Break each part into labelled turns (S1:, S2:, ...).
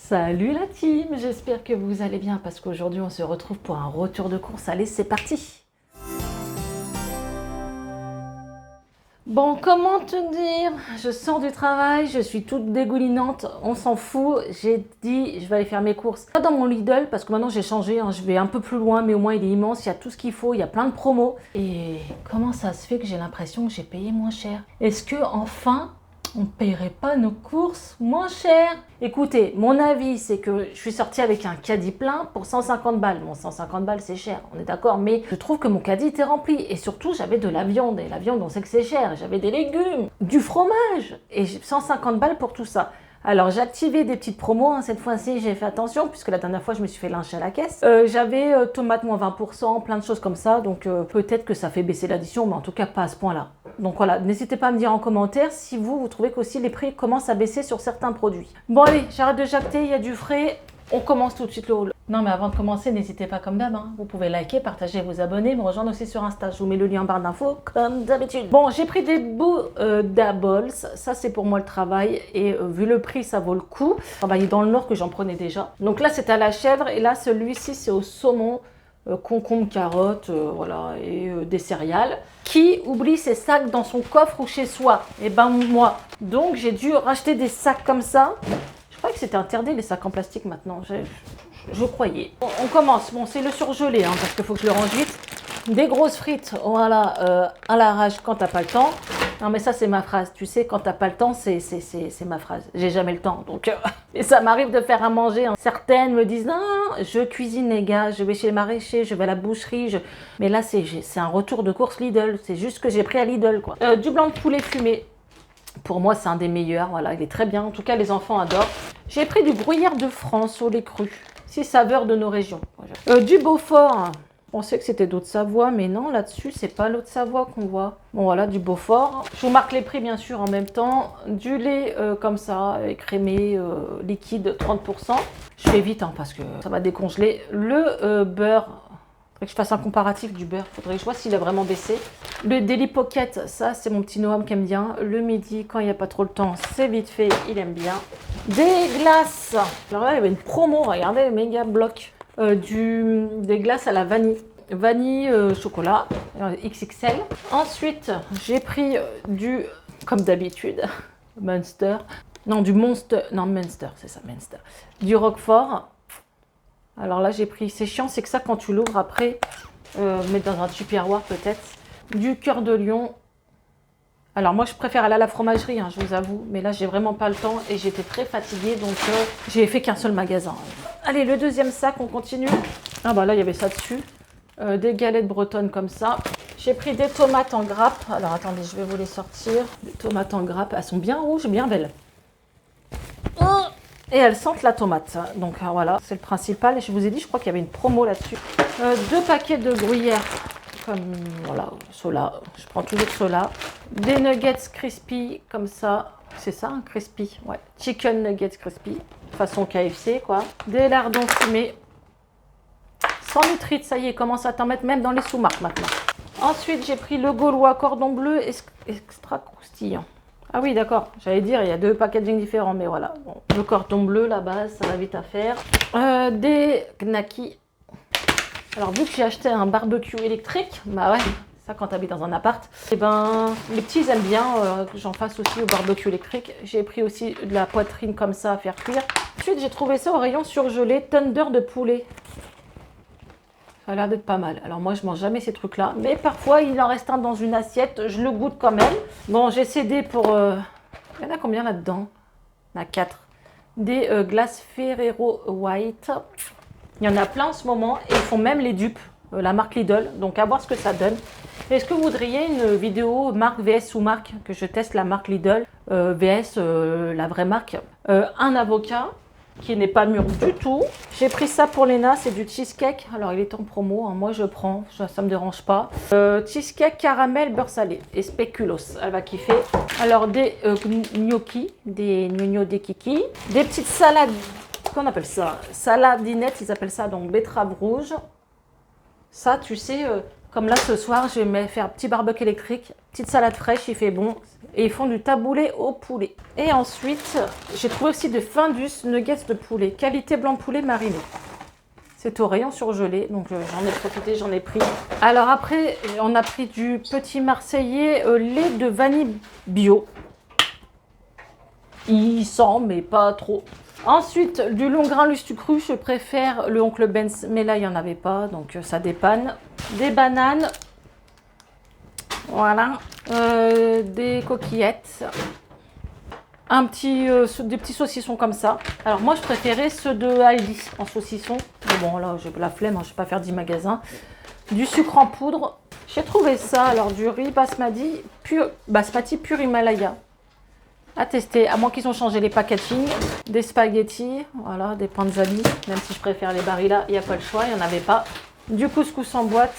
S1: Salut la team, j'espère que vous allez bien parce qu'aujourd'hui on se retrouve pour un retour de course. Allez, c'est parti! Bon, comment te dire? Je sors du travail, je suis toute dégoulinante, on s'en fout. J'ai dit, je vais aller faire mes courses. Pas dans mon Lidl parce que maintenant j'ai changé, hein, je vais un peu plus loin, mais au moins il est immense, il y a tout ce qu'il faut, il y a plein de promos. Et comment ça se fait que j'ai l'impression que j'ai payé moins cher? Est-ce que enfin on ne paierait pas nos courses moins cher? Écoutez, mon avis, c'est que je suis sortie avec un caddie plein pour 150 balles. Bon, 150 balles, c'est cher, on est d'accord, mais je trouve que mon caddie était rempli. Et surtout, j'avais de la viande. Et la viande, on sait que c'est cher. J'avais des légumes, du fromage. Et 150 balles pour tout ça. Alors, j'ai activé des petites promos. Hein. Cette fois-ci, j'ai fait attention, puisque la dernière fois, je me suis fait lyncher à la caisse. J'avais tomates moins 20%, plein de choses comme ça. Donc, peut-être que ça fait baisser l'addition, mais en tout cas, pas à ce point-là. Donc voilà, n'hésitez pas à me dire en commentaire si vous trouvez qu'aussi les prix commencent à baisser sur certains produits. Bon allez, j'arrête de jacter, il y a du frais. On commence tout de suite le haul. Non mais avant de commencer, n'hésitez pas comme d'hab, hein. Vous pouvez liker, partager, vous abonner, me rejoindre aussi sur Insta. Je vous mets le lien en barre d'infos comme d'habitude. Bon, j'ai pris des bouts d'Abols. Ça c'est pour moi le travail et vu le prix, ça vaut le coup. Travailler dans le Nord que j'en prenais déjà. Donc là c'est à la chèvre et là celui-ci c'est au saumon. Concombre, carottes, voilà, et des céréales. Qui oublie ses sacs dans son coffre ou chez soi? Eh ben moi. Donc j'ai dû racheter des sacs comme ça. Je croyais que c'était interdit les sacs en plastique maintenant. Je croyais. Bon, on commence. Bon, c'est le surgelé, hein, parce qu'il faut que je le range vite. Des grosses frites, voilà, à l'arrache quand t'as pas le temps. Non mais ça c'est ma phrase, tu sais, quand t'as pas le temps, c'est ma phrase. J'ai jamais le temps, donc... Et ça m'arrive de faire à manger. Hein. Certaines me disent, non, je cuisine les gars, je vais chez le maraîcher, je vais à la boucherie. Mais là c'est un retour de course Lidl, c'est juste que j'ai pris à Lidl, quoi. Du blanc de poulet fumé, pour moi c'est un des meilleurs, voilà, il est très bien. En tout cas les enfants adorent. J'ai pris du gruyère de France au lait cru, 6 saveurs de nos régions. Du Beaufort. On sait que c'était d'Haute-Savoie, mais non, là-dessus, c'est pas l'Haute-Savoie qu'on voit. Bon, voilà, du Beaufort. Je vous marque les prix, bien sûr, en même temps. Du lait comme ça, écrémé, liquide, 30%. Je fais vite, hein, parce que ça va décongeler. Le beurre, faudrait que je fasse un comparatif du beurre. Faudrait que je vois s'il a vraiment baissé. Le Daily Pocket, ça, c'est mon petit Noam qui aime bien. Le midi, quand il n'y a pas trop le temps, c'est vite fait, il aime bien. Des glaces. Alors là, il y avait une promo, regardez, le méga bloc. Des glaces à la vanille. Vanille chocolat XXL. Ensuite, j'ai pris comme d'habitude, Munster. Non, du Monster. Non, Munster, c'est ça, Munster. Du Roquefort. Alors là, j'ai pris. C'est chiant, c'est que ça, quand tu l'ouvres après, mettre dans un tupperware peut-être. Du cœur de lion. Alors moi, je préfère aller à la fromagerie, hein, je vous avoue. Mais là, j'ai vraiment pas le temps et j'étais très fatiguée. Donc, j'ai fait qu'un seul magasin. Allez, le deuxième sac, on continue. Ah bah là, il y avait ça dessus. Des galettes bretonnes comme ça. J'ai pris des tomates en grappe. Alors, attendez, je vais vous les sortir. Des tomates en grappe. Elles sont bien rouges, bien belles. Et elles sentent la tomate. Donc, voilà, c'est le principal. Et je vous ai dit, je crois qu'il y avait une promo là-dessus. 2 paquets de gruyère. Comme, voilà, ceux-là. Je prends toujours ceux-là. Des nuggets crispy, comme ça. C'est ça, un crispy, ouais. Chicken nuggets crispy, façon KFC, quoi. Des lardons fumés. 100 litres, ça y est, commence à t'en mettre même dans les sous-marques maintenant. Ensuite, j'ai pris le Gaulois cordon bleu extra croustillant. Ah oui, d'accord, j'allais dire, il y a 2 packaging différents, mais voilà. Bon, le cordon bleu, la base, ça va vite à faire. Des knackis. Alors, vu que j'ai acheté un barbecue électrique, bah ouais, ça quand tu habites dans un appart, et ben les petits ils aiment bien que j'en fasse aussi au barbecue électrique. J'ai pris aussi de la poitrine comme ça à faire cuire. Ensuite, j'ai trouvé ça au rayon surgelé, tender de poulet. Ça a l'air d'être pas mal. Alors moi, je mange jamais ces trucs-là, mais parfois il en reste un dans une assiette, je le goûte quand même. Bon, j'ai cédé pour... Il y en a combien là-dedans? Il y en a 4. Des glaces Ferrero White. Il y en a plein en ce moment et ils font même les dupes, la marque Lidl. Donc à voir ce que ça donne. Est-ce que vous voudriez une vidéo marque vs sous-marque, que je teste la marque Lidl vs la vraie marque? Un avocat qui n'est pas mûr du tout. J'ai pris ça pour Léna, c'est du cheesecake. Alors il est en promo, hein. Moi je prends, ça me dérange pas. Cheesecake caramel beurre salé et spéculoos, elle va kiffer. Alors des gnocchi, des gnocchis des kiki, des petites salades. Qu'on appelle ça? Saladinette, ils appellent ça, donc betterave rouge. Ça, tu sais, Comme là, ce soir, je vais faire petit barbecue électrique, petite salade fraîche, il fait bon. Et ils font du taboulé au poulet. Et ensuite, j'ai trouvé aussi de Findus nuggets de poulet, qualité blanc de poulet mariné. C'est au rayon surgelé, donc j'en ai profité, j'en ai pris. Alors après, on a pris du petit marseillais lait de vanille bio. Il sent, mais pas trop. Ensuite, du long grain lustre cru, je préfère le Oncle Ben's, mais là, il n'y en avait pas, donc ça dépanne. Des bananes, voilà, des coquillettes, des petits saucissons comme ça. Alors moi, je préférais ceux de Aldi en saucisson. Mais bon, là, j'ai la flemme, hein, je ne vais pas faire 10 magasins. Du sucre en poudre. J'ai trouvé ça, alors du riz basmati pur Himalaya. À tester, à moins qu'ils ont changé les packaging. Des spaghettis, voilà, des panzani, même si je préfère les Barilla, il n'y a pas le choix, il n'y en avait pas. Du couscous en boîte.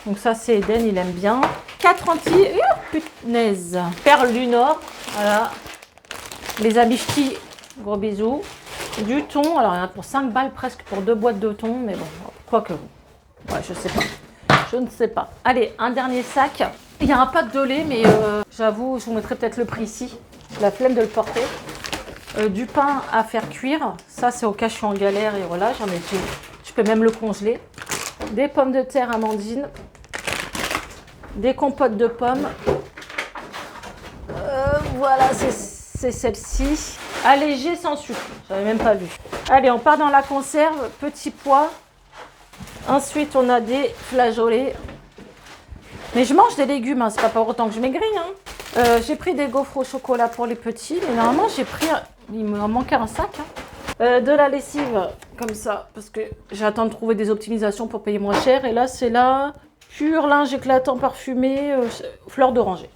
S1: Donc ça, c'est Eden, il aime bien. 4 antilles, punaise. Perles du Nord, voilà. Les amis ch'tis, gros bisous. Du thon, alors il y en a pour 5 balles presque pour 2 boîtes de thon, mais bon, quoi que vous. Ouais, je sais pas. Je ne sais pas. Allez, un dernier sac. Il n'y aura pas de lait, mais j'avoue, je vous mettrai peut-être le prix ici. La flemme de le porter. Du pain à faire cuire. Ça, c'est au cas où je suis en galère et voilà, j'en ai fait. Je peux même le congeler. Des pommes de terre amandines. Des compotes de pommes. Voilà, c'est celle-ci. Allégée sans sucre. J'avais même pas vu. Allez, on part dans la conserve. Petit pois. Ensuite, on a des flageolets. Mais je mange des légumes, hein, c'est pas pour autant que je maigris. Hein. J'ai pris des gaufres au chocolat pour les petits, mais normalement j'ai pris, il me manquait un sac. Hein. De la lessive, comme ça, parce que j'attends de trouver des optimisations pour payer moins cher. Et là, c'est la pur linge éclatant parfumé, fleur d'oranger.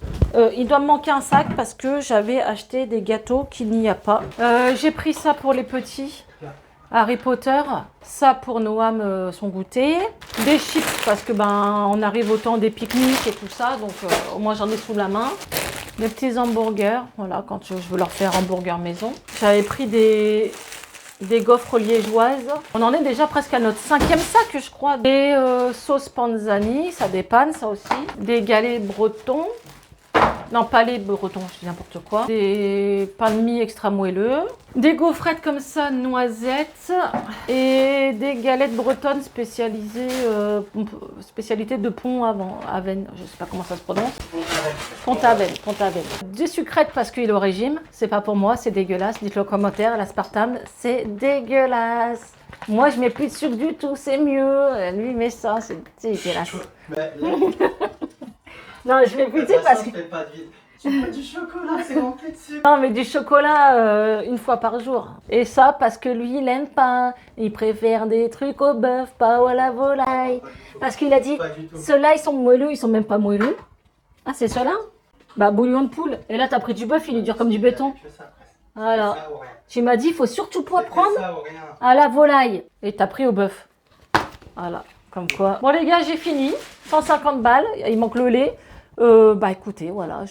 S1: Il doit me manquer un sac parce que j'avais acheté des gâteaux qu'il n'y a pas. J'ai pris ça pour les petits. Harry Potter, ça pour Noam son goûter, des chips parce que on arrive au temps des pique-niques et tout ça, donc au moins j'en ai sous la main, des petits hamburgers, voilà, quand je veux leur faire hamburger maison. J'avais pris des gaufres liégeoises, on en est déjà presque à notre 5e sac je crois, des sauces panzani, ça dépanne ça aussi, des galets bretons. Non, pas les bretons, je dis n'importe quoi. Des pains de mie extra moelleux. Des gaufrettes comme ça, noisettes. Et des galettes bretonnes spécialisées, spécialité de Pont-Aven. Je sais pas comment ça se prononce. Pont-Aven. Des sucrètes parce qu'il est au régime. C'est pas pour moi, c'est dégueulasse. Dites-le en commentaire, l'aspartame, c'est dégueulasse. Moi, je mets plus de sucre du tout, c'est mieux. Lui, il met ça, c'est dégueulasse. Non, je vais goûter parce que...
S2: Tu veux du chocolat, c'est rempli de sucre.
S1: Non, mais du chocolat une fois par jour. Et ça, parce que lui, il aime pas. Il préfère des trucs au bœuf, pas à la volaille. Parce qu'il a dit, ceux-là, ils sont moelleux, ils sont même pas moelleux. Ah, c'est ceux-là? Bah, bouillon de poule. Et là, t'as pris du bœuf, il est dur comme du béton. Voilà. Tu m'as dit, il faut surtout pas prendre à la volaille. Et t'as pris au bœuf. Voilà, comme quoi. Bon, les gars, j'ai fini. 150 balles, il manque le lait. Écoutez, voilà,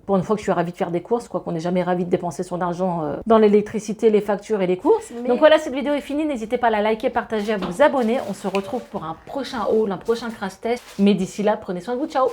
S1: pour une fois que je suis ravie de faire des courses, quoi qu'on n'est jamais ravi de dépenser son argent dans l'électricité, les factures et les courses. Donc voilà, cette vidéo est finie, n'hésitez pas à la liker, partager, à vous abonner. On se retrouve pour un prochain haul, un prochain crash test. Mais d'ici là, prenez soin de vous, ciao!